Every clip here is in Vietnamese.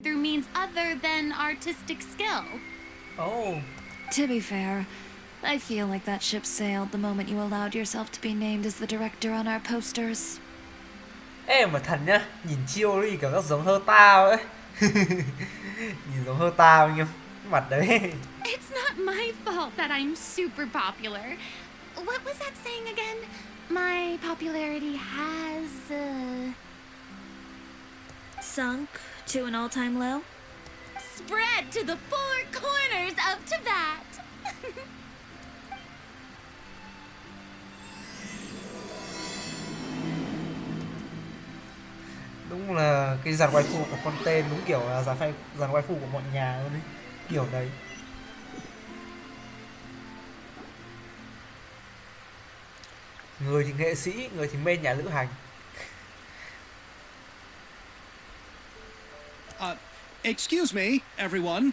Through means other than artistic skill. Oh, To be fair, I feel like that ship sailed the moment you allowed yourself to be named as the director on our posters. em mà thật nhá, nhìn chiêu đi cảm giác giống hơ tao ấy. Nhìn giống hơ tao nhưng cái mặt đấy. It's not my fault that I'm super popular. What was that saying again? My popularity has, Sunk to an all-time low? spread to the four corners of Tibet. Đúng là cái dàn waifu của con tên đúng kiểu là dàn waifu của mọi nhà luôn đấy. Kiểu đấy. Người thì nghệ sĩ, người thì mê nhà lữ hành. Excuse me, everyone.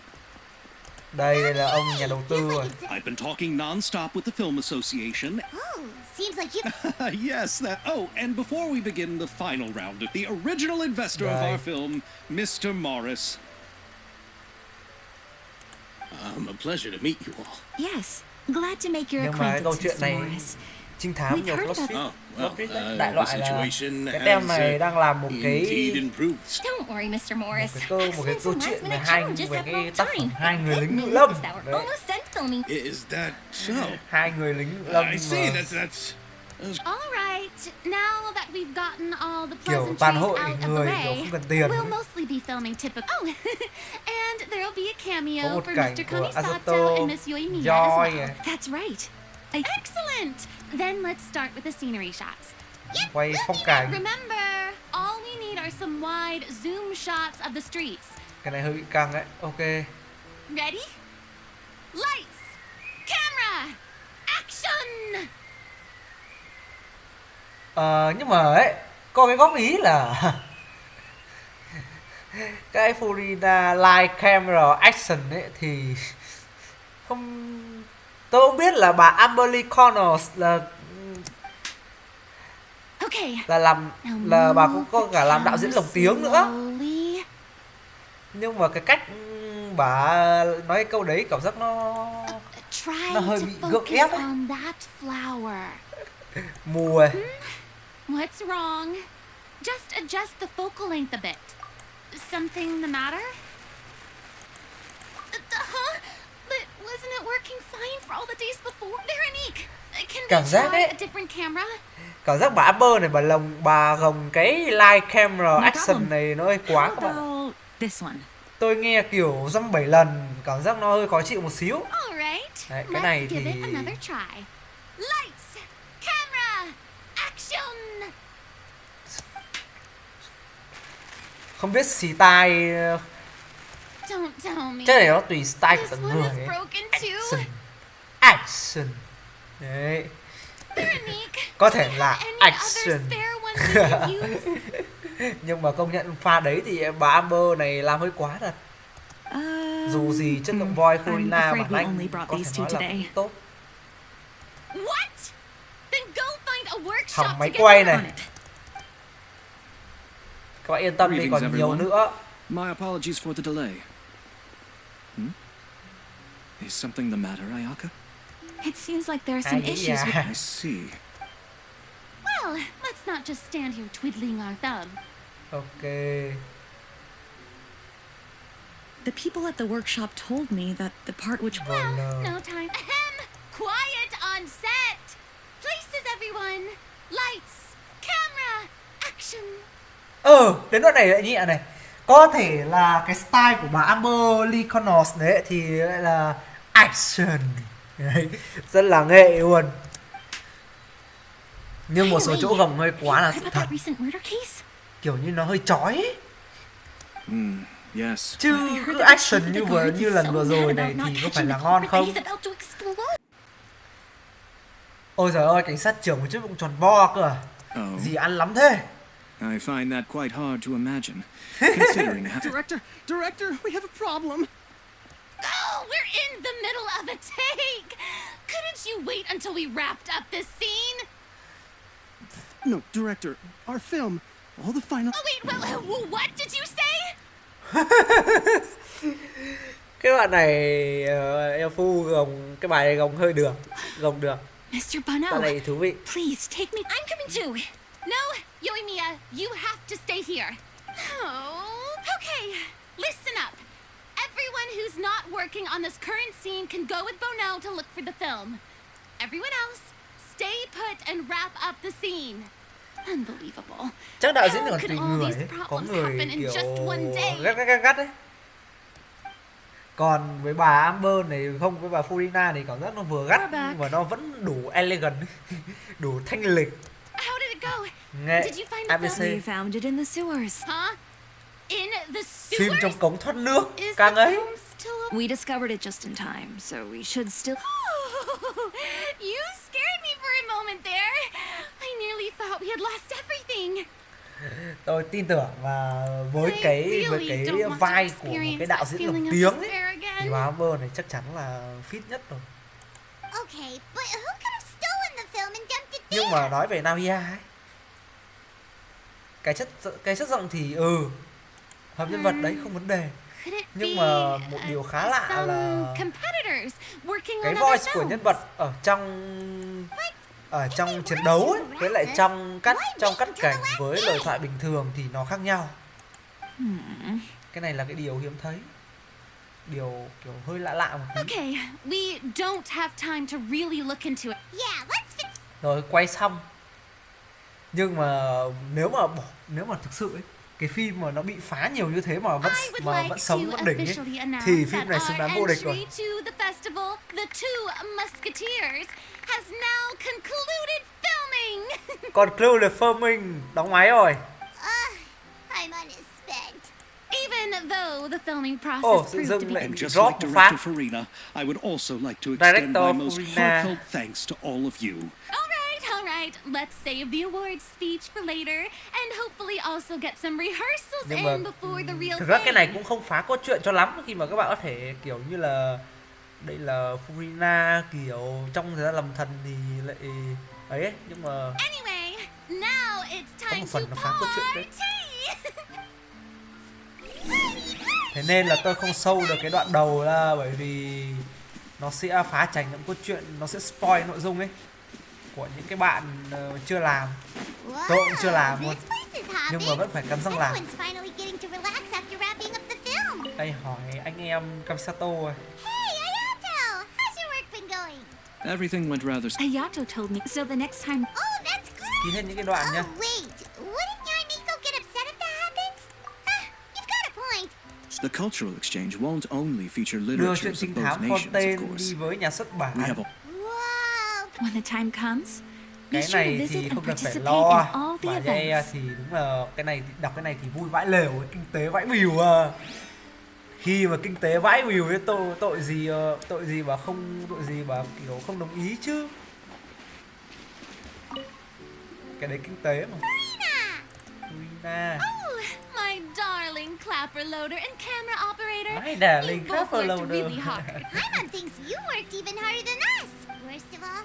Đây là ông nhà đầu tư rồi. I've been talking non-stop with the Film Association. Oh, seems like you... Yes, that. Oh, and before we begin the final round, the original investor of our film, Mr. Morris. A pleasure to meet you all. Yes, glad to make your Nhưng mà cái câu acquaintance, chuyện Mr. này Morris. trinh thám nhiều plot twist. Đại The loại là situation cái tem này đang làm một cái indeed improved. Don't worry, Mr. Morris. một cái câu chuyện về challenges về have cái no tác time. phẩm hai người lính ngự Maybe lâm. this hour. Đấy. Almost done filming. Is that so? Hai người lính ngự lâm I see. mà That's All right. Now that we've gotten all the kiểu pleasantries toàn out hội of the người kiểu way, không cần tiền. we'll mostly be filming typical. Oh, and there'll be a Có cameo một for cảnh Mr. của Konisato Asato, and Miss Yoimiya as Joy well. này, That's right. Excellent. Then let's start with the scenery shots. quay phong cảnh. Remember, all we need are some wide zoom shots of the streets. Cái này hơi bị căng đấy. Ok. Ready? Lights, camera, action. Nhưng mà ấy có cái góp ý là cái Furina Light Camera Action ấy thì không, tôi không biết là bà Amberly Connors Okay. là bà cũng có cả làm đạo diễn lồng tiếng nữa, Slowly. nhưng mà cái cách bà nói cái câu đấy cảm giác nó Try nó hơi to bị gượng ép focus ấy. on that flower. Mùa ấy. What's wrong? Just adjust the focal length a bit. Something the matter? Huh? But wasn't it working fine for all the days before? Veronique, can Cảm we giác try ấy. a different camera? Cảm giác bà Amber này bà gồng cái Light Camera Action problem. này nó hơi quá How các bạn. about this one? Tôi nghe kiểu dăm 7 lần cảm giác nó hơi khó chịu một xíu. All right. Đấy, cái này Let's give thì- it another try. Lights, camera, action. Không biết style, Don't tell me. chắc là nó tùy style của This từng one người is ấy. broken too. Action. Đấy, Veronique, có thể là any other action. spare ones we can use? Nhưng mà công nhận pha đấy thì bà Amber này làm hơi quá thật. Dù gì chất lượng voice I'm Corina afraid bản we Anh only brought có thể these nói two là today. cũng tốt. What? Then go find a workshop Hỏng to máy get quay on này. it. Các bạn yên tâm đi, Greetings, còn nhiều everyone. nữa. My apologies for the delay. Is something the matter, Ayaka? It seems like there are some Ai issues with... à. I see. Well, let's not just stand here twiddling our thumb. Ok. The people at the workshop told me that the part which... Well, No time. Ahem. Quiet on set. Places, everyone. Lights, camera, action. Đến đoạn này lại nhẹ này. Có thể là cái style của bà Amber Lee Connors đấy thì lại là action. Đấy, rất là nghệ luôn. Nhưng một số chỗ gồng hơi quá là Heard sự about thật. that recent murder case? Kiểu như nó hơi chói ấy. Yes. Chứ I heard cứ that the action chief of như the vừa guards như is lần so vừa mad rồi about này not thì có catching phải the là ngon culprit không? that he's about to explode. Ôi giời ơi, cảnh sát trưởng một chiếc bụng tròn vo cơ à? Oh, Gì ăn lắm thế? I find that quite hard to imagine, considering how... Director, we have a problem. Oh, we're in the middle of a take. Couldn't you wait until we wrapped up this scene? No, director, our film, all the final... Oh, wait, what did you say? Cái đoạn này em phu gồng cái bài này gồng hơi được, gồng được. Mr. Đoạn Bono, này thú vị. please take me. I'm coming too. No, Yoimiya, you have to stay here. Oh, okay. Listen up. Everyone who's not working on this current scene can go with Bono to look for the film. Everyone else, stay put and wrap up the scene. Unbelievable. Chắc đạo diễn How còn could tùy all người these ấy. Có problems người happen in kiểu just one day? gắt ấy. Còn với bà Amber này không, với bà Furina này cảm giác nó vừa gắt nhưng mà nó vẫn đủ elegant, đủ thanh lịch. How did it go? Nghệ Did you find the ABC. We found it in the sewers. Huh? In the sewers? Phim trong cống thoát nước, Is càng the ấy. film still a... We discovered it just in time, so we should still... You scared me for a moment there. I nearly thought we had lost everything. Tôi tin tưởng là với cái vai của một cái đạo diễn lồng tiếng ấy, thì bà Amber này chắc chắn là fit nhất rồi. Okay, but who could have stolen the film and dumped it Nhưng mà nói về Navia ấy, cái chất giọng thì hợp nhân vật đấy không vấn đề. Nhưng mà một điều khá lạ là cái voice của nhân vật ở trong chiến đấu ấy, với lại trong cắt cảnh với lời thoại bình thường thì nó khác nhau. Cái này là cái điều hiếm thấy, điều kiểu hơi lạ một tí. Okay, we don't have time to really look into it. Yeah, let's fix. Rồi quay xong. Nhưng mà nếu mà thực sự ấy, cái phim mà nó bị phá nhiều như thế mà vẫn sống vẫn đỉnh ấy, thì phim này xứng đáng vô địch rồi. Còn Clue là filming đóng máy rồi. I'm unspent. Even though the filming Ồ, process tự proved dưng to be lại And just drop like một phát. Director Farina, I would also like to Director extend my most Farina. heartfelt thanks to all of you. all right. Let's save the awards speech for later and hopefully also get some rehearsals Nhưng mà in before the real thực ra cái này thing. cũng không phá cốt truyện cho lắm, khi mà các bạn có thể kiểu như là đây là Furina kiểu trong thời gian làm thần thì lại ấy, nhưng mà Anyway, now it's có time một to phần nó phá cốt truyện đấy. party. Thế nên là tôi không sâu được cái đoạn đầu là bởi vì nó sẽ phá tránh những cốt truyện, nó sẽ spoil nội dung ấy của những cái bạn chưa làm. Tôi cũng chưa làm luôn, This place is nhưng mà hopping. vẫn phải cắn răng làm. Everyone's finally getting to relax after wrapping up the film. Đây hỏi anh em Kamisato rồi. Hey, Ayato, how's your work been going? Everything went rather... Ayato told me, so the next time... Oh, that's Ký great. hết những cái đoạn nhá. Oh, wait. Wouldn't your Nico get upset if that happens? You've got a point. The cultural exchange won't only feature Đưa literatures chuyện of trinh both thám nations, of Fontaine course. đi với nhà xuất bản. We have a Whoa. When the time comes, be Cái sure to này visit thì and không cần phải participate lo. in all the Bà Ye events. thì đúng là cái này đọc cái này thì vui vãi lều, kinh tế vãi bìu à. Khi mà kinh tế vãi bìu ấy, tội gì mà kiểu không đồng ý chứ. Cái đấy kinh tế mà. Rina. Oh, my darling clapper loader and camera operator. My darling You both clapper worked loader. really hard. Paimon thinks you worked even harder than us. Worst of all,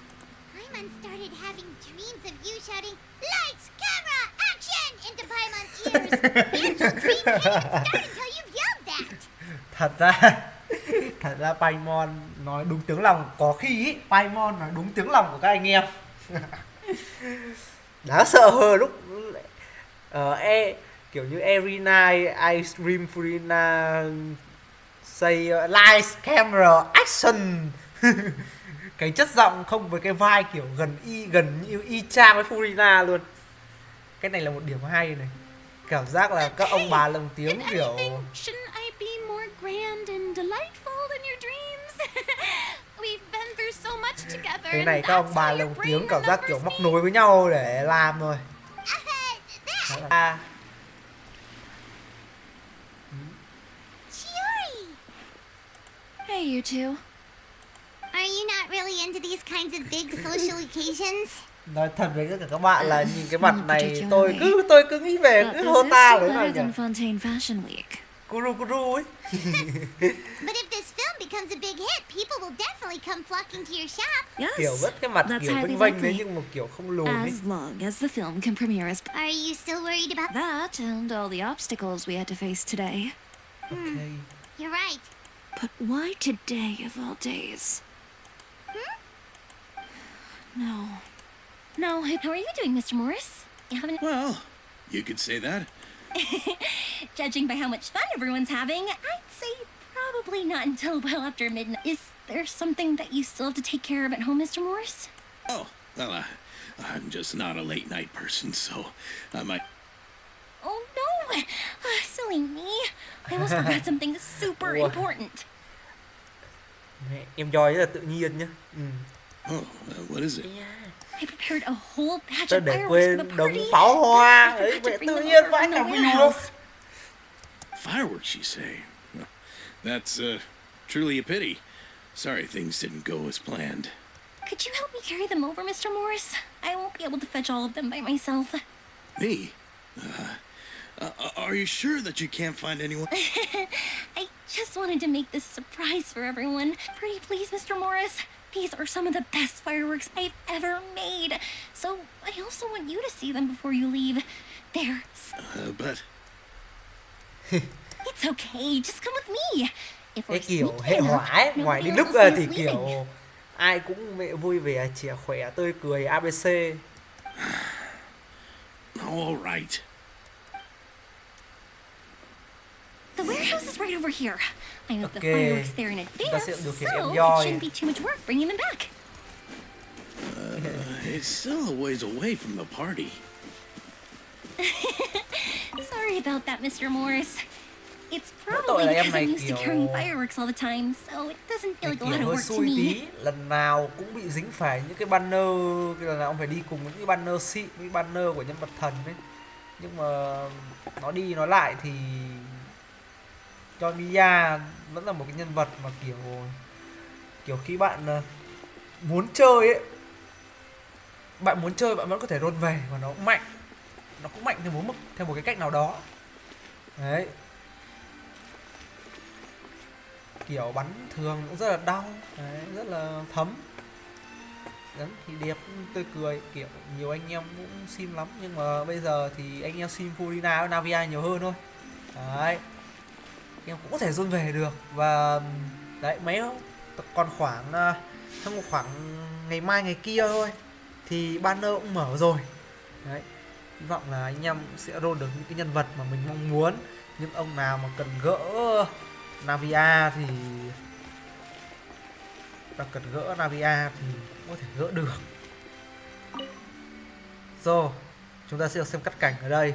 Paimon started having dreams of you shouting, "Lights, camera, action!" into Paimon's ears. The actual dream didn't start until you've yelled that. Thật ra Paimon nói đúng tiếng lòng, có khi ý, Paimon nói đúng tiếng lòng của các anh em. Đáng sợ hơn lúc kiểu như Erina, Ice Cream Furina say lights, camera, action. Cái chất giọng không với cái vai kiểu gần như y chang với Furina luôn. Cái này là một điểm hay này. Cảm giác là các ông bà lồng tiếng If kiểu anything, shouldn't I be more grand and delightful than your dreams? We've been through so much together. cái này and các ông that's bà why your lồng brain tiếng cảm giác kiểu remembers móc me. nối với nhau để làm rồi. That. À, Chiori! Hey, you two. Are you not really into these kinds of big social occasions? nói thật với tất cả các bạn là nhìn cái mặt Not này particularly. tôi cứ nghĩ về But cái is Hota this đấy mà better nhỉ. than Fontaine Fashion Week? Kuru ấy. But if this film becomes a big hit, people will definitely come flocking to your shop. Yes. Kiểu rất cái mặt That's kiểu highly vênh vênh đấy likely. nhưng mà kiểu không lùn ấy. As long as the film can premiere as Are you still worried about that and all the obstacles we had to face today. Okay. You're right. But why today of all days? No. No, how are you doing, Mr. Morris? You haven't... Well, you could say that. Judging by how much fun everyone's having, I'd say probably not until well after midnight. Is there something that you still have to take care of at home, Mr. Morris? Oh, well, I'm just not a late night person, so I might... Oh, no! Silly me. I almost forgot something super Ủa? important. Mẹ, em Joy rất là tự nhiên nhá. Oh, what is it? I prepared a whole batch Tao of để fireworks for quên the đống party. pháo hoa. I Ấy, forgot to mẹ bring tự them nhiên over vãi from cả the mình luôn. warehouse. Fireworks, you say? Well, that's truly a pity. Sorry things didn't go as planned. Could you help me carry them over, Mr. Morris? I won't be able to fetch all of them by myself. Me? Are you sure that you can't find anyone? I just wanted to make this surprise for everyone. Pretty please, Mr. Morris. These are some of the best fireworks I've ever made. So I also want you to see them before you leave. They're... But... It's okay, just come with me. If we're Cái kiểu sneaky hệ enough, hỏa ấy, ngoài nobody đi else lúc will see thì us leaving. kiểu ai cũng mẹ vui vẻ, trẻ khỏe, tươi cười, ABC. All right. The warehouse is right over here. I moved the Okay. fireworks there in Chúng ta advance, sẽ điều khiển so em it Joy. shouldn't be too much work bringing them back. It's still a ways away from the party. Sorry about that, Mr. Morris. It's tội probably là em because này I'm used to kiểu- carrying fireworks all the time, so it doesn't feel Cái like a kiểu lot of hơi work to xui me. tí, lần nào cũng bị dính phải những cái banner, cái lần nào ông phải đi cùng những cái banner xịn, những cái banner của nhân vật thần ấy. Nhưng mà nói đi nói lại thì Navia vẫn là một cái nhân vật mà kiểu khi bạn muốn chơi ấy, bạn muốn chơi bạn vẫn có thể roll về và nó cũng mạnh theo một mức, theo một cái cách nào đó đấy, kiểu bắn thường cũng rất là đau đấy, rất là thấm. Đấy, thì đẹp tươi cười, kiểu nhiều anh em cũng sim lắm, nhưng mà bây giờ thì anh em sim Furina Navia nhiều hơn thôi đấy, em cũng có thể dồn về được. Và đấy, mấy còn khoảng trong khoảng ngày mai ngày kia thôi thì banner cũng mở rồi đấy. Hy vọng là anh em sẽ roll được những cái nhân vật mà mình mong muốn. Những ông nào mà cần gỡ Navia thì cũng có thể gỡ được. Rồi, chúng ta sẽ xem cắt cảnh ở đây.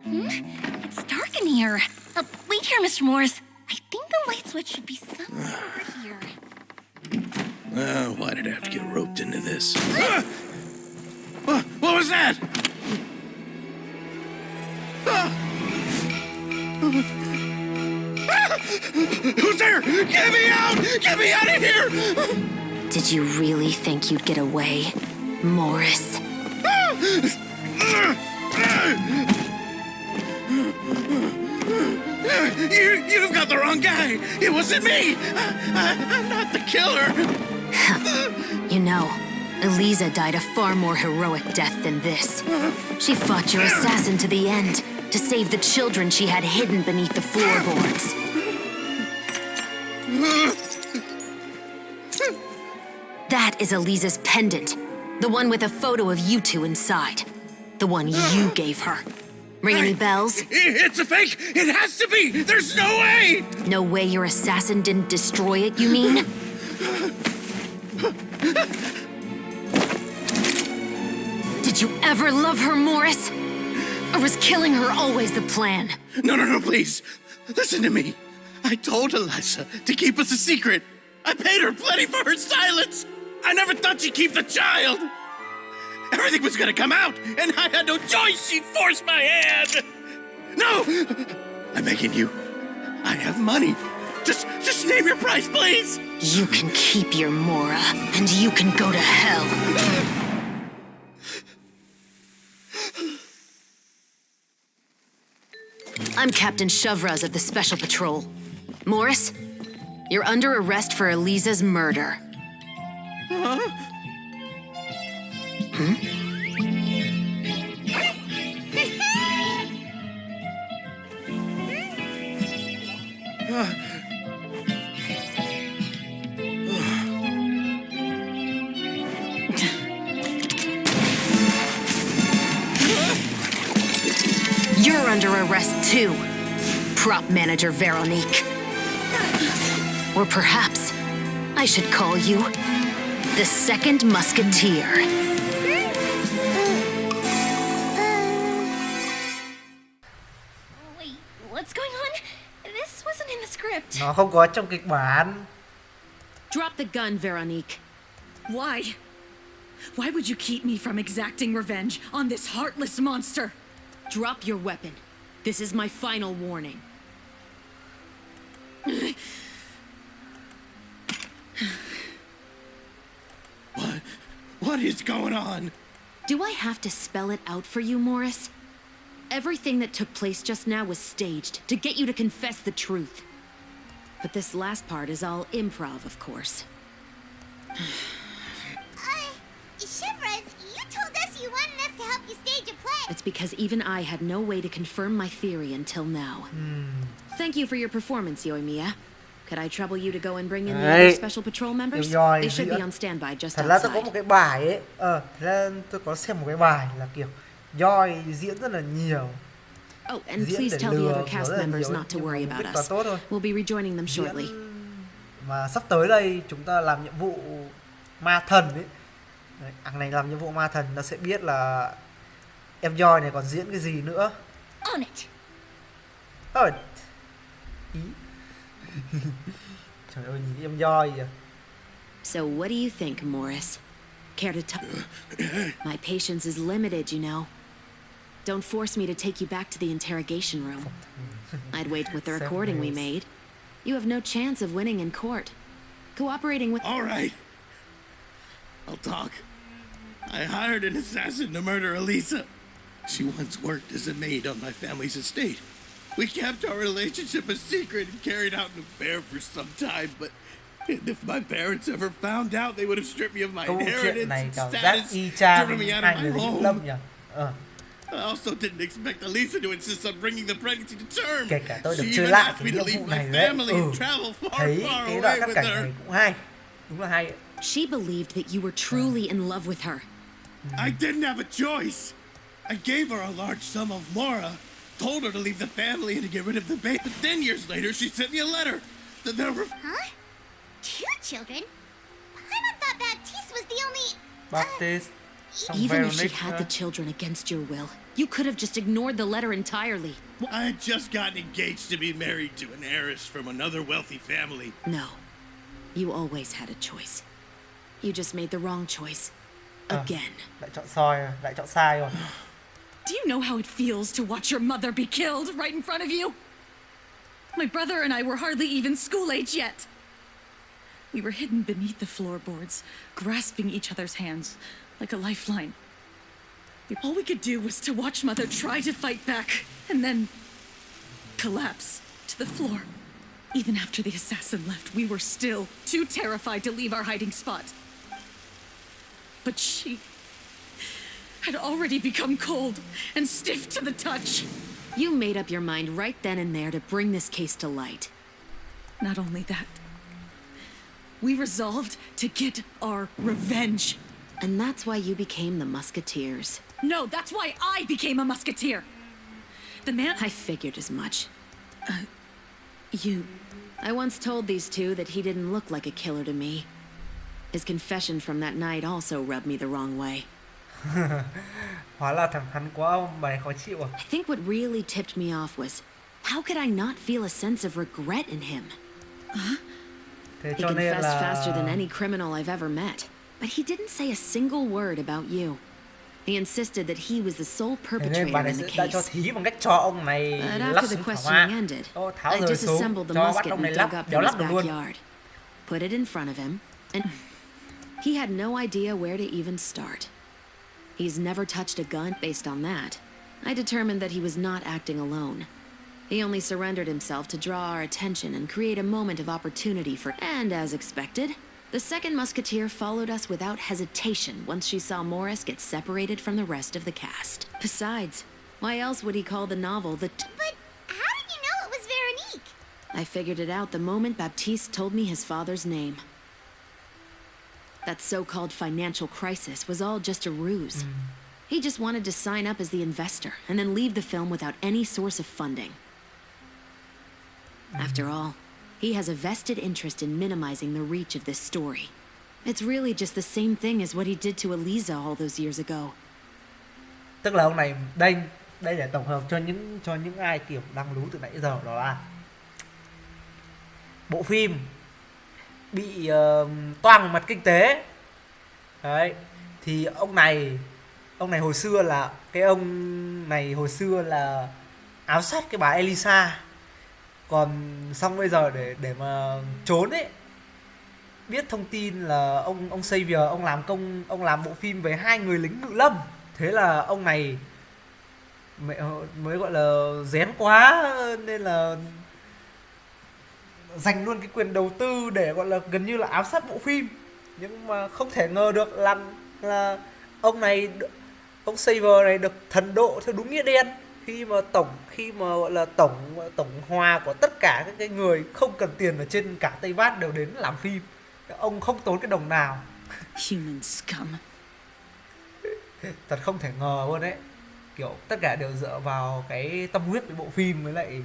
It's dark in here. Wait here, Mr. Morris. I think the light switch should be somewhere over here. Why did I have to get roped into this? What was that? Who's there? Get me out! Get me out of here! Did you really think you'd get away, Morris? You've got the wrong guy. It wasn't me. I'm not the killer. You know, Eliza died a far more heroic death than this. She fought your assassin to the end to save the children she had hidden beneath the floorboards. That is Eliza's pendant, the one with a photo of you two inside. The one you gave her. Ring any bells? It's a fake. It has to be. There's no way. No way your assassin didn't destroy it, you mean? Did you ever love her, Morris? Or was killing her always the plan? No, please. Listen to me. I told Eliza to keep us a secret. I paid her plenty for her silence. I never thought she'd keep the child. Everything was gonna come out, and I had no choice. She forced my hand. No! I'm begging you. I have money. Just name your price, please. You can keep your Mora, and you can go to hell. I'm Captain Shovraz of the Special Patrol. Morris, you're under arrest for Eliza's murder. Huh? Hmm? You're under arrest too, prop manager Veronique. Or perhaps I should call you the Second Musketeer. Wait, what's going on? This wasn't in the script. Nó không có trong kịch bản. Drop the gun, Veronique. Why? Why would you keep me from exacting revenge on this heartless monster? Drop your weapon. This is my final warning. What is going on? Do I have to spell it out for you, Morris? Everything that took place just now was staged to get you to confess the truth. But this last part is all improv, of course. Shivers, you told us you wanted us to help you stage a play. It's because even I had no way to confirm my theory until now. Thank you for your performance, Yoimiya. Could I trouble you to go and bring in the other special patrol members? They should be on standby just Thật ra tôi có outside. một cái bài ấy, thế là tôi có xem một cái bài là kiểu Joy diễn rất là nhiều. Oh, and Diễn please để tell the lừa other cast rất là members nhiều, not to nhưng mà worry mục about đích là us. tốt thôi. We'll be rejoining them shortly. Mà sắp tới đây chúng ta làm nhiệm vụ ma thần ấy. Đấy, hàng này làm nhiệm vụ ma thần ta sẽ biết là em Joy này còn diễn cái gì nữa. On it. Ý. Trời ơi nhìn em Joy kìa. So what do you think, Morris? Care to talk? My patience is limited, you know. Don't force me to take you back to the interrogation room. I'd wait with the recording we made. You have no chance of winning in court. Cooperating with... All right. I'll talk. I hired an assassin to murder Elisa. She once worked as a maid on my family's estate. We kept our relationship a secret and carried out an affair for some time, but if my parents ever found out, they would have stripped me of my Câu chuyện inheritance này and cảm giác status, y chang driven me out hai of người my lính home. lâm nhỉ. I also didn't expect Elisa to insist on bringing the pregnancy to term. Kể cả tôi được She chơi even lại asked cái me to nhiệm leave vụ my này đấy. family and travel far, Thấy far cái đoạn away cắt with cảnh her. này cũng hay. Đúng là hay. She believed that you were truly in love with her. I didn't have a choice. I gave her a large sum of mora, told her to leave the family and to get rid of the baby. But then years later, she sent me a letter. That there were... Huh? 2 children? Paimon thought Baptiste was the only... Baptiste. Xong Even if she Veronique had nữa. the children against your will, you could have just ignored the letter entirely. I had just gotten engaged to be married to an heiress from another wealthy family. No. You always had a choice. You just made the wrong choice. Again. Lại chọn lại chọn sai rồi. Do you know how it feels to watch your mother be killed right in front of you? My brother and I were hardly even school age yet. We were hidden beneath the floorboards, grasping each other's hands like a lifeline. All we could do was to watch Mother try to fight back and then collapse to the floor. Even after the assassin left, we were still too terrified to leave our hiding spot. But she had already become cold and stiff to the touch. You made up your mind right then and there to bring this case to light. Not only that, we resolved to get our revenge. And that's why you became the Musketeers. No, that's why I became a musketeer. The man I figured as much. you I once told these two that he didn't look like a killer to me. His confession from that night also rubbed me the wrong way. Hóa là thằng hắn quá ông bài khó chịu à. I think what really tipped me off was, how could I not feel a sense of regret in him? Thế He cho nên confessed faster than là any criminal I've ever met. But he didn't say a single word about you. He insisted that he was the sole thế nên bà perpetrator này in the đã cho case. thí bằng cách cho ông này But lắp after the súng thảo questioning hoa. ended, Tháo I rời xuống, disassembled the cho bắt musket ông này we lắp, dug up đéo from lắp his được luôn. backyard, put it in front of him, and he had no idea where to even start. He's never touched a gun. Based on that, I determined that he was not acting alone. He only surrendered himself to draw our attention and create a moment of opportunity for... And as expected, the second musketeer followed us without hesitation once she saw Morris get separated from the rest of the cast. Besides, why else would he call the novel the... But how did you know it was Veronique? I figured it out the moment Baptiste told me his father's name. That so-called financial crisis was all just a ruse. He just wanted to sign up as the investor and then leave the film without any source of funding. After all, he has a vested interest in minimizing the reach of this story. It's really just the same thing as what he did to Eliza all those years ago. Tức là ông này đây để tổng hợp cho những ai kiểu đang lú từ nãy giờ, đó là bộ phim bị toang về mặt kinh tế. Đấy, thì ông này hồi xưa là ám sát cái bà Elisa. Còn xong bây giờ để mà trốn ấy, biết thông tin là ông Xavier ông làm bộ phim về 2 người lính ngự lâm. Thế là ông này mới gọi là rén quá nên là dành luôn cái quyền đầu tư để gọi là gần như là ám sát bộ phim. Nhưng mà không thể ngờ được là ông Xavier này được thần độ theo đúng nghĩa đen, khi mà gọi là tổng hòa của tất cả các cái người không cần tiền ở trên cả Tây Bắc đều đến làm phim. Ông không tốn cái đồng nào. Human scum. Thật không thể ngờ luôn đấy. Kiểu tất cả đều dựa vào cái tâm huyết với bộ phim, với lại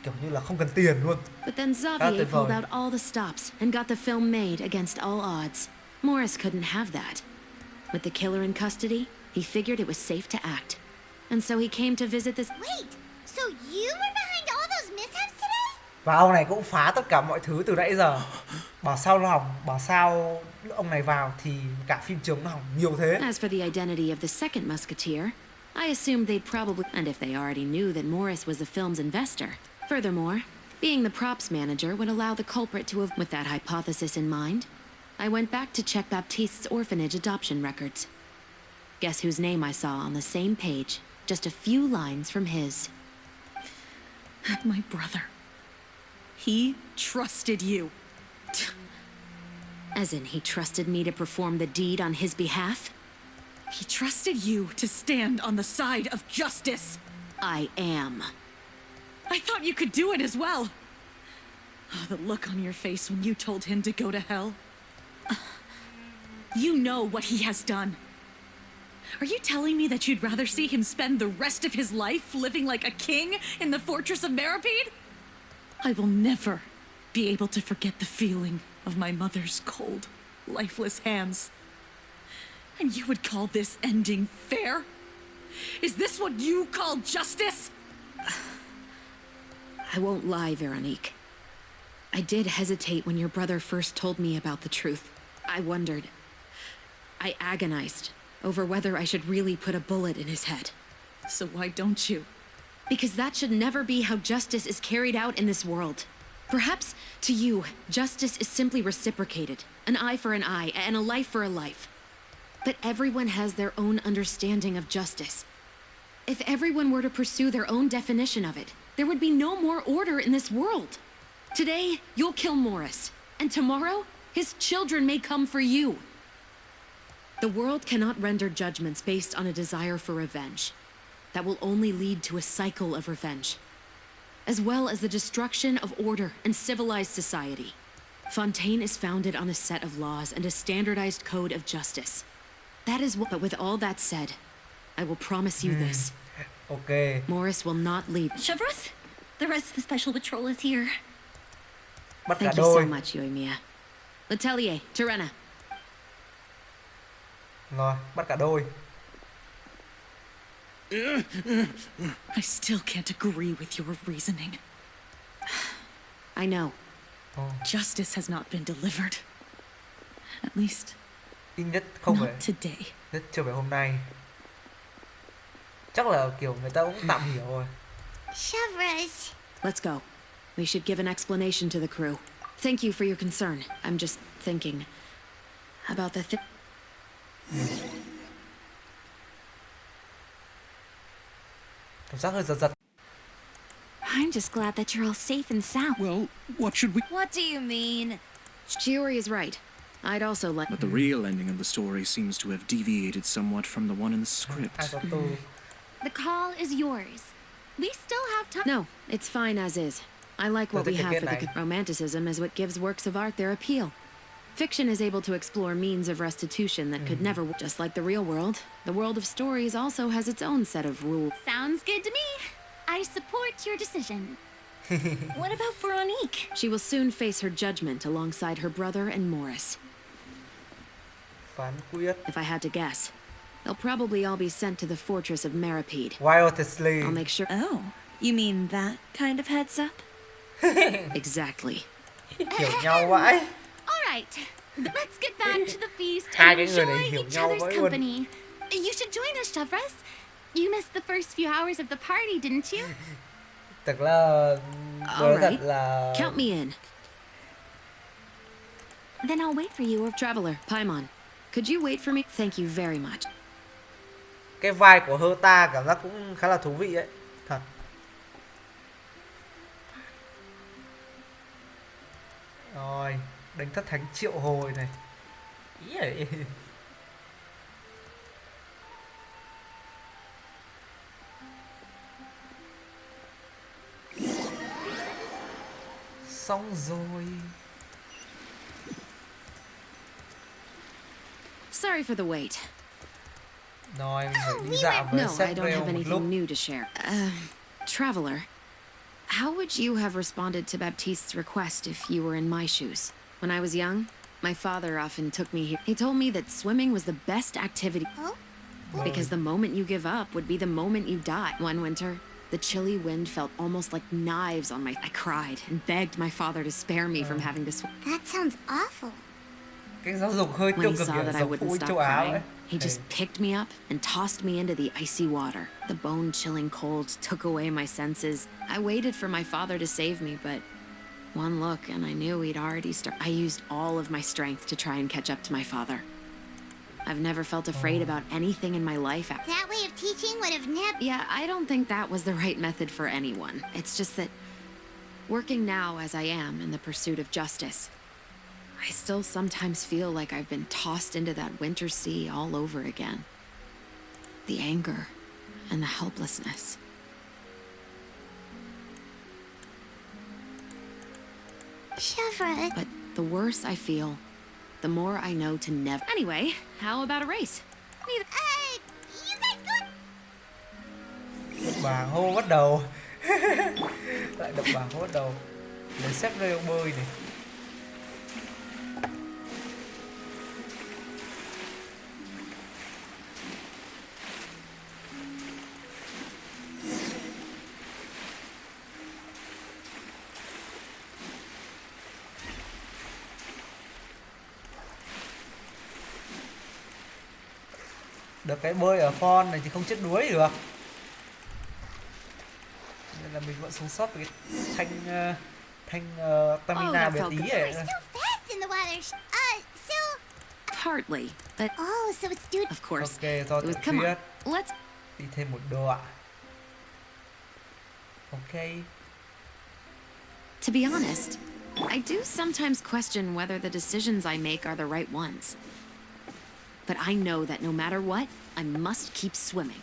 kiểu như là không cần tiền luôn. But then Xavier pulled out all the stops and got the film made against all odds. Morris couldn't have that. With the killer in custody, he figured it was safe to act. And so he came to visit this... Wait, so you were behind all those mishaps today? Và ông này cũng phá tất cả mọi thứ từ nãy giờ. Bảo sao ông này vào thì cả phim trường nó hỏng nhiều thế. As for the identity of the second musketeer, I assumed they'd probably... And if they already knew that Morris was the film's investor. Furthermore, being the props manager would allow the culprit to have... With that hypothesis in mind, I went back to check Baptiste's orphanage adoption records. Guess whose name I saw on the same page, just a few lines from his. My brother. He trusted you. As in, he trusted me to perform the deed on his behalf? He trusted you to stand on the side of justice. I am. I thought you could do it as well. Oh, the look on your face when you told him to go to hell. You know what he has done. Are you telling me that you'd rather see him spend the rest of his life living like a king in the fortress of Meripede? I will never be able to forget the feeling of my mother's cold, lifeless hands. And you would call this ending fair? Is this what you call justice? I won't lie, Veronique. I did hesitate when your brother first told me about the truth. I wondered. I agonized over whether I should really put a bullet in his head. So why don't you? Because that should never be how justice is carried out in this world. Perhaps, to you, justice is simply reciprocated. An eye for an eye, and a life for a life. But everyone has their own understanding of justice. If everyone were to pursue their own definition of it, there would be no more order in this world. Today, you'll kill Morris, and tomorrow, his children may come for you. The world cannot render judgments based on a desire for revenge. That will only lead to a cycle of revenge, as well as the destruction of order and civilized society. Fontaine is founded on a set of laws and a standardized code of justice. That is what... But with all that said, I will promise you this. Okay. Morris will not leave. Chevros, the rest of the special patrol is here. Bắt cả Thank you so đôi. much, Yoimiya. Letelier, Terena. Rồi, bắt cả đôi. I still can't agree with your reasoning. I know. Justice has not been delivered. At least, Ít nhất không phải, not today. nhất chưa phải hôm nay. Chắc là kiểu người ta cũng tạm hiểu rồi. Chevros. Let's go. We should give an explanation to the crew. Thank you for your concern. I'm just thinking about the Cảm giác hơi giật giật. I'm just glad that you're all safe and sound. Well, what should we... What do you mean? Chiori is right. I'd also like... But the real ending of the story seems to have deviated somewhat from the one in the script. Ai có tu. The call is yours. We still have time. No, it's fine as is. I like what we have for the này. romanticism is what gives works of art their appeal. Fiction is able to explore means of restitution that could never, just like the real world. The world of stories also has its own set of rules. Sounds good to me. I support your decision. What about Veronique? She will soon face her judgment alongside her brother and Morris. Phán quyết. If I had to guess, they'll probably all be sent to the fortress of Meripede. Wildly. I'll make sure. Oh, you mean that kind of heads up? Exactly. Hiểu nhau vãi. All right, let's get back to the feast Hai and cái người này enjoy hiểu each nhau other's vãi luôn. company. You should join us, Shavras. You missed the first few hours of the party, didn't you? Tức là nói thật Alright. là Count me in. Then I'll wait for you. Traveler, Paimon, could you wait for me? Thank you very much. cái vai của Herta cảm giác cũng khá là thú vị ấy, thật. Rồi, đánh thất thánh triệu hồi này. Ý ấy. Xong rồi. Sorry for the wait. Rồi, mình phải đi dạo với No, I sếp don't Rêu have một lúc. anything new to share. Traveler, how would you have responded to Baptiste's request if you were in my shoes? When I was young, my father often took me here. He told me that swimming was the best activity because the moment you give up would be the moment you die. One winter, the chilly wind felt almost like knives on my... I cried and begged my father to spare me from having to swim. That sounds awful. Cái giáo dục hơi When tiêu he cực saw kiểu that I giống phụ wouldn't huynh stop châu Á ấy. crying, he just picked me up and tossed me into the icy water. The bone-chilling cold took away my senses. I waited for my father to save me, but one look and I knew he'd already started. I used all of my strength to try and catch up to my father. I've never felt afraid about anything in my life. That way of teaching would have never... Yeah, I don't think that was the right method for anyone. It's just that working now as I am in the pursuit of justice, I still sometimes feel like I've been tossed into that winter sea all over again. The anger and the helplessness. Shavra... But the worse I feel, the more I know to never... Anyway, how about a race? you guys going... Đập bà hô bắt đầu. Lại đập bà hô bắt đầu. Lấy sếp Rêu bơi này. Được cái bơi ở Phần này thì không chết đuối được. Nên là mình vẫn sống sót với cái thanh stamina bé tí này. So fast in the water. So... Partly, but Oh, so it's due... of course. Ok, do It was, tự come thuyết. on, let's... Đi thêm một đoạn. Ok. To be honest, I do sometimes question whether the decisions I make are the right ones. But I know that no matter what, I must keep swimming.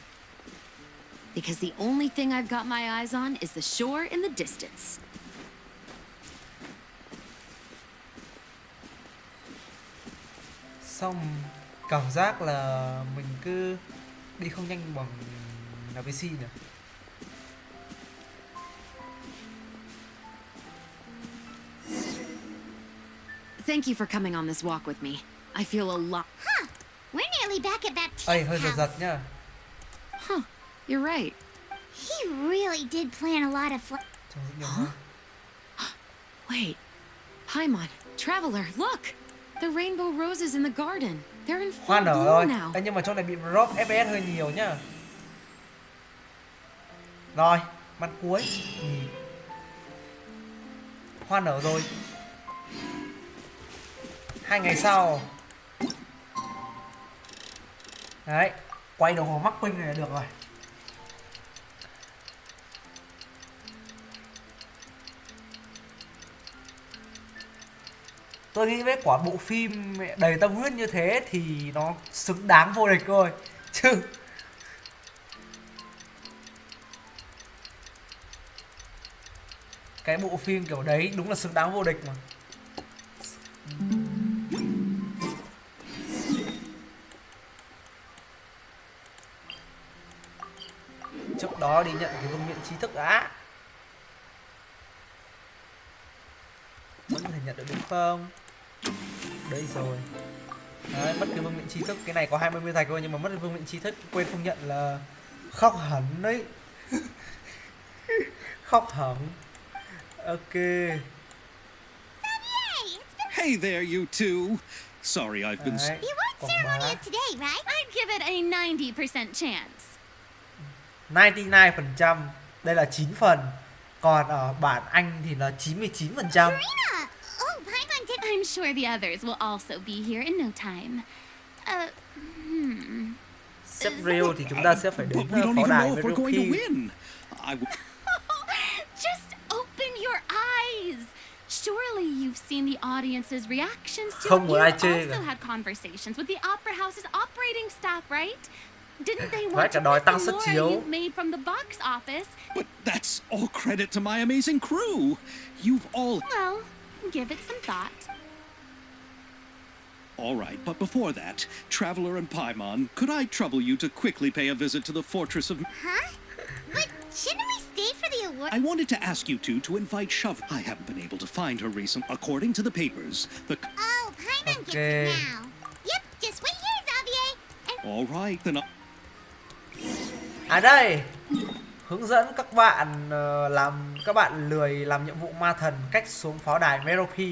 Because the only thing I've got my eyes on is the shore in the distance. Xong cảm giác là mình cứ đi không nhanh bằng Navia nữa. Thank you for coming on this walk with me. I feel a lot... Huh. We're nearly back at Baptiste's Ây, hơi giật house. giật nhá. Huh, you're right. He really did plan a lot of... Trông rất nhiều hoa. Wait. Paimon, Traveler, look! The rainbow roses in the garden. They're in Hoa full nở bloom rồi. now. Ê, nhưng mà chỗ này bị drop FPS hơi nhiều nhá. Rồi, mắt cuối. Nhìn. Hoa nở rồi. 2 ngày sau. Đấy, quay đồng hồ mắc ping này là được rồi. Tôi nghĩ với quả bộ phim đầy tâm huyết như thế thì nó xứng đáng vô địch thôi. Chứ cái bộ phim kiểu đấy đúng là xứng đáng vô địch mà. trước đó đi nhận cái vương miện trí thức đã. Vẫn có thể nhận được đúng không? Đây rồi. Đấy, mất cái vương miện trí thức. Cái này có 20 nguyên thạch thôi nhưng mà mất cái vương miện trí thức. Quên không nhận là khóc hẳn đấy. Khóc hẳn. Ok. Hey there, you two. Sorry I've been... Đấy, You weren't còn ceremonious bá. today, right? I'd give it a 90% chance. 99%. Đây là 9 phần. Còn ở bản Anh thì là 99%. Serena! Oh, Paimon did... I'm sure the others will also be here in no time. Xếp real thì chúng ta sẽ phải đến But we don't pháo even đài know if we're going to Merope. win. Just open your eyes. Surely you've seen the audience's reactions to Không it. một ai You've chê also cả. had conversations with the opera house's operating staff, right? Didn't they Phải want cả to đòi get tăng the suất more chiếu. you've made from the box office? But that's all credit to my amazing crew. You've all... Well, give it some thought. All right, but before that, Traveler and Paimon, could I trouble you to quickly pay a visit to the fortress of... Huh? But shouldn't we stay for the award? I wanted to ask you two to invite Shove. I haven't been able to find her recent. According to the papers, the... Oh, Paimon gets Okay. it now. Yep, just wait here, Xavier. And All right, then... À đây, hướng dẫn các bạn các bạn lười làm nhiệm vụ ma thần cách xuống pháo đài Merope.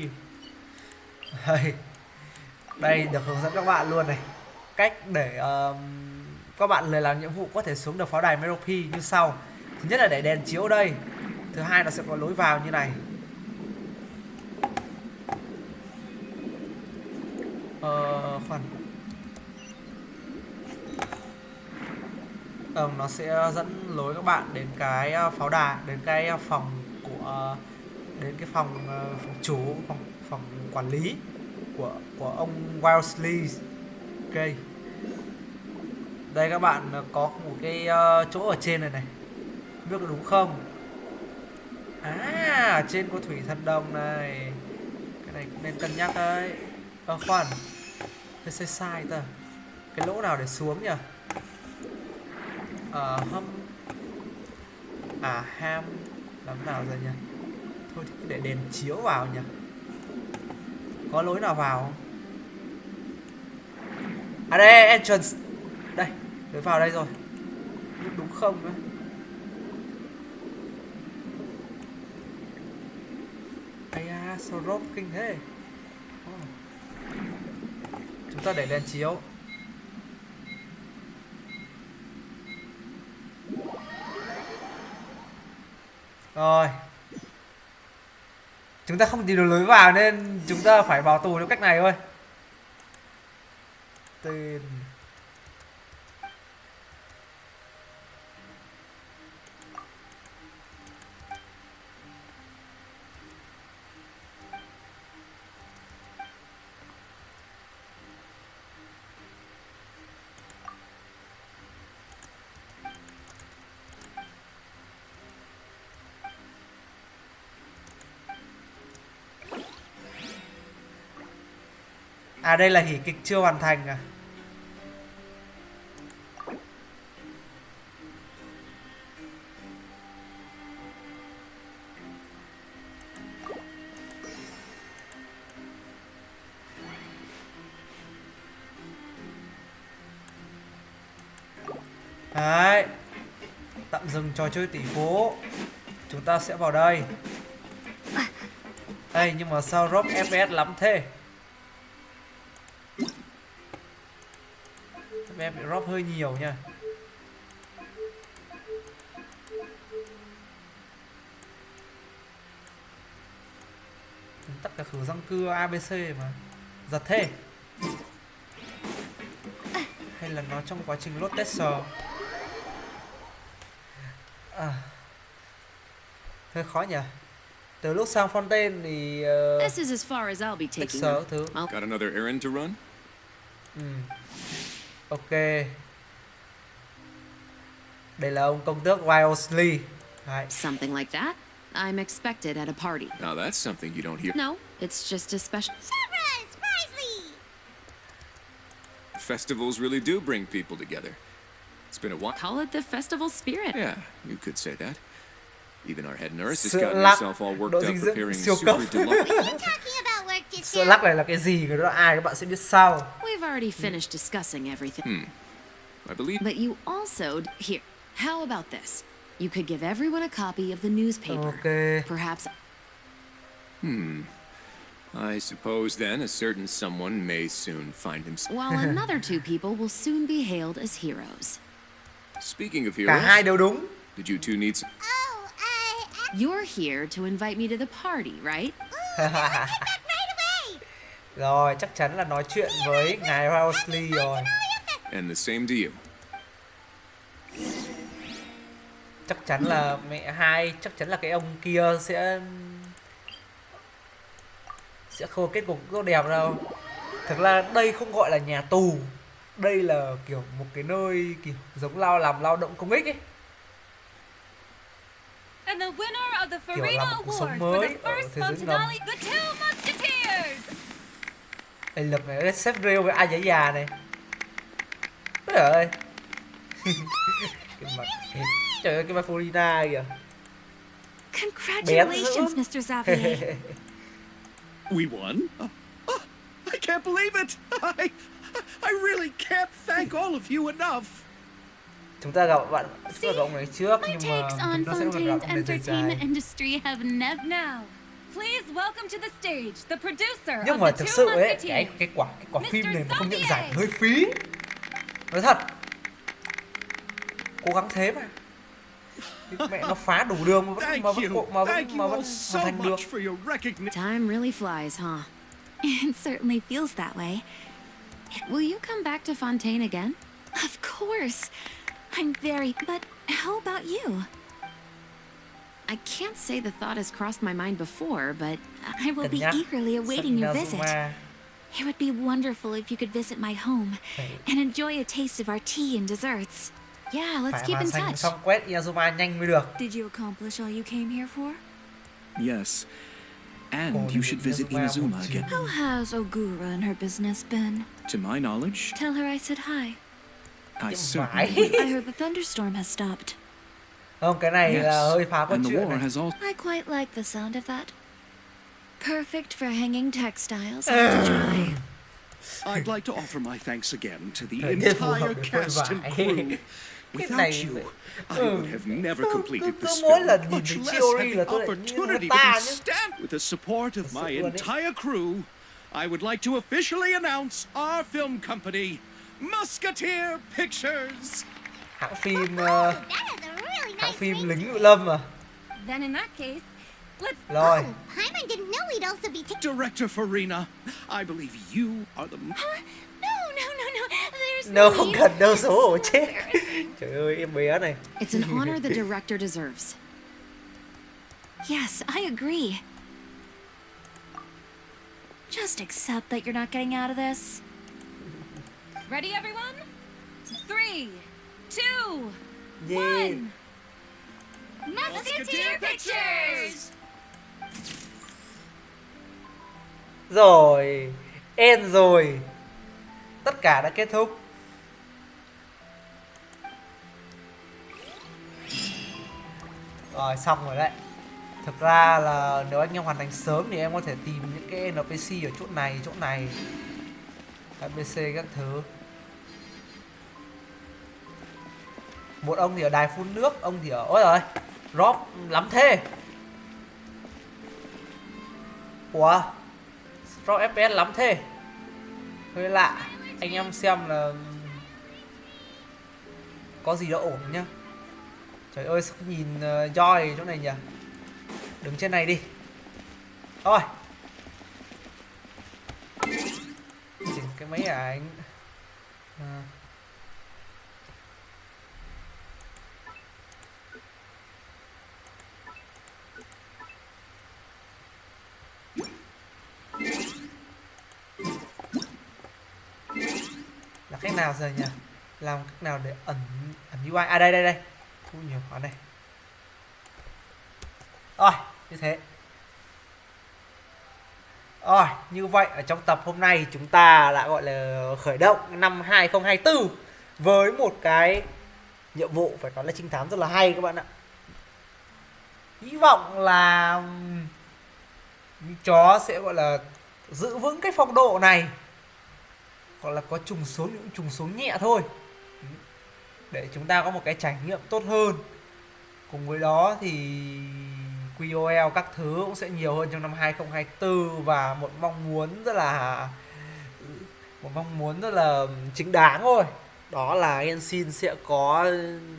Đây được hướng dẫn các bạn luôn này. Cách để các bạn lười làm nhiệm vụ có thể xuống được pháo đài Merope như sau. Thứ nhất là để đèn chiếu đây. Thứ hai là sẽ có lối vào như này. Khoan. Nó sẽ dẫn lối các bạn đến cái pháo đài, đến cái phòng của, đến cái phòng chủ, phòng quản lý của ông Wellesley. Ok. Đây các bạn có một cái chỗ ở trên này này. Không biết có đúng không? À, trên có thủy thần đồng này. Cái này nên cân nhắc đấy. Khoan. Hơi sai ta. Cái lỗ nào để xuống nhỉ? Ham làm nào rồi nhỉ? Thôi thì cứ để đèn chiếu vào nhỉ. Có lối nào vào không? À đây, entrance. Đây, lối vào đây rồi. Đúng không nữa? Ây da, sao rốt kinh thế? Chúng ta để đèn chiếu. Rồi. Chúng ta không tìm được lối vào nên chúng ta phải vào tù theo cách này thôi. Tên. À đây là hỉ kịch chưa hoàn thành à? Đấy. Tạm dừng trò chơi tỷ phú. Chúng ta sẽ vào đây. Đây, nhưng mà sao drop FPS lắm thế? Em bị drop hơi nhiều nha. Tất cả khử răng cưa ABC mà. Giật thế. Hay là nó trong quá trình load tester. Hơi khó nhỉ. Từ lúc sang Fontaine thì This is as far as I'll be taking tester them. thứ. I'll Got another errand to run? Ok. Đây là ông công tước Wellesley. something like that. I'm expected at a party. Now that's something you don't hear. No, it's just a special... Surprise! Paisley! Festivals really do bring people together. It's been a while. Call it the festival spirit. Yeah, you could say that. Even our head nurse has Sữa gotten lắc, herself all độ worked dinh up dưỡng preparing siêu cấp. super deluxe. We've been talking about work just Sữa now. lắc này là cái gì, cái đó ai các bạn sẽ biết sau. We've already finished discussing everything. I believe. But you also... Here, how about this? You could give everyone a copy of the newspaper. Okay. Perhaps... I suppose then a certain someone may soon find himself. While another two people will soon be hailed as heroes. Speaking of Cả hai heroes, đều đúng. did you two need some? Oh, You're here to invite me to the party, right? get back right away. Rồi, chắc chắn là nói chuyện với ngài Rowsley rồi. And the same to you. Chắc chắn là mẹ hai, chắc chắn là cái ông kia sẽ không có kết cục tốt đẹp đâu. Thực ra đây không gọi là nhà tù, đây là kiểu một cái nơi kiểu giống làm lao động công ích ấy. And the winner of the Kiểu làm Farina một cuộc sống Award for mới the ở first thế giới ngầm. Fontanelli, The Two Musketeers! Đây lập này, xếp rêu với ai già già này. Trời ơi. Cái mặt, trời ơi, cái mặt Farina kìa. Congratulations, Mr. Xavier. We won? I can't believe it! I really can't thank all of you enough. Chúng ta gặp bạn, chúng ta gặp ông này trước My nhưng mà takes on chúng ta sẽ gặp Fontaine's ông này dài entertainment dài. industry have never... Now, please welcome to the stage the producer Nhưng of mà The thực Two sự ấy, Musketeers. cái quả phim này mà không nhận Xavier. giải hơi phí. Nói thật. Cố gắng thế mà. Mẹ nó phá đủ đường mà vẫn Thank mà you. vẫn Thank you hoàn all so thành được. much for your recognition. Time really flies, huh? It certainly feels that way. Will you come back to Fontaine again? Of course. I'm very... But how about you? I can't say the thought has crossed my mind before, but I will Cân be nhắc. eagerly awaiting your Sắp visit. Inazuma. It would be wonderful if you could visit my home and enjoy a taste of our tea and desserts. yeah, let's Phải keep hoàn in thành touch. xong quét Inazuma nhanh mới được. Did you accomplish all you came here for? Yes. And you should visit Inazuma again. How has Ogura and her business been? To my knowledge, Tell her I said hi. I Vãi. certainly will. I heard the thunderstorm has stopped. Không, cái này là hơi Yes. phá câu And the chuyện war này. has also... I quite like the sound of that. Perfect for hanging textiles out to dry. I'd like to offer my thanks again to the Thời tiết phù hợp entire để phơi cast and vải. crew. Cái Without này you, I ừ, would have never completed cứ this mỗi film, lần nhìn much thấy less Chiori had là the tôi lại nghĩ người opportunity to ta be nhé. stamped. With the support of Thật my sự luôn ấy. entire crew, I would like to officially announce our film company, Musketeer Pictures. Hãng phim That is a really hãng nice phim ring. lính ngự lâm à. Then in that case, let's... Rồi, Oh, Paimon didn't know we'd also be Director Farina, I believe you are the... No. There's đâu no không need. cần đâu, xấu hổ chết. Trời ơi, em bé này. It's an honor the director deserves. Yes, I agree. Just accept that you're not getting out of this. Ready, everyone? 3, 2, Yeah. 1. Musketeer Pictures! Rồi, end rồi. Tất cả đã kết thúc. Rồi, xong rồi đấy. Thực ra là nếu anh em hoàn thành sớm thì em có thể tìm những cái NPC ở chỗ này, NPC các thứ. Một ông thì ở đài phun nước, ông thì ở... Ôi rồi, Rob lắm thế. Ủa, Rob FPS lắm thế. Hơi lạ. Anh em xem là có gì đó ổn nhá. Trời ơi, sao nhìn Joy chỗ này nhỉ. Đứng trên này đi. Thôi. Chỉnh cái máy ảnh. Là cách nào giờ nhỉ? Làm cách nào để ẩn UI? À đây. Thu nhiều quá này. Rồi, như thế. Rồi, như vậy ở trong tập hôm nay chúng ta đã gọi là khởi động năm 2024 với một cái nhiệm vụ phải nói là trinh thám rất là hay các bạn ạ. Hy vọng là chó sẽ gọi là giữ vững cái phong độ này, gọi là có trùng số những trùng số nhẹ thôi, để chúng ta có một cái trải nghiệm tốt hơn. Cùng với đó thì QOL các thứ cũng sẽ nhiều hơn trong năm 2024, và một mong muốn rất là chính đáng thôi, đó là Genshin sẽ có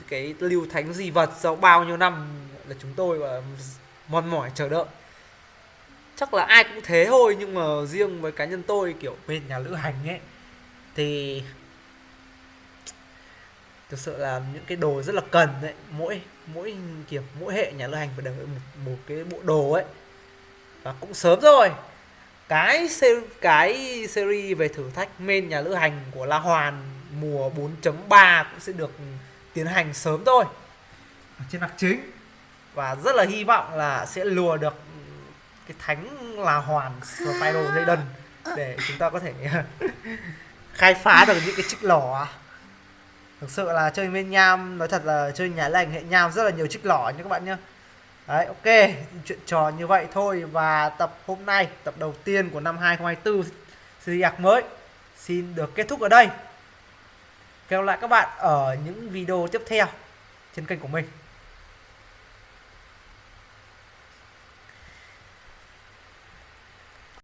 cái lưu thánh di vật sau bao nhiêu năm là chúng tôi mòn mỏi chờ đợi. Chắc là ai cũng thế thôi, nhưng mà riêng với cá nhân tôi kiểu bên nhà lữ hành ấy thì thực sự là những cái đồ rất là cần đấy. Mỗi hệ nhà lữ hành phải được một cái bộ đồ ấy, và cũng sớm rồi. Cái series về thử thách main nhà lữ hành của La Hoàn mùa 4.3 cũng sẽ được tiến hành sớm thôi ở trên đặc chính, và rất là hy vọng là sẽ lùa được cái thánh La Hoàn Spiral Raiden để chúng ta có thể khai phá được những cái trích lỏ. Thực sự là chơi main nham, nói thật là chơi nhà lữ hành hệ nham rất là nhiều trích lỏ nha các bạn nhé. Đấy, ok, chuyện trò như vậy thôi. Và tập hôm nay, tập đầu tiên của năm 2024 series arc mới xin được kết thúc ở đây. Hẹn gặp lại các bạn ở những video tiếp theo trên kênh của mình.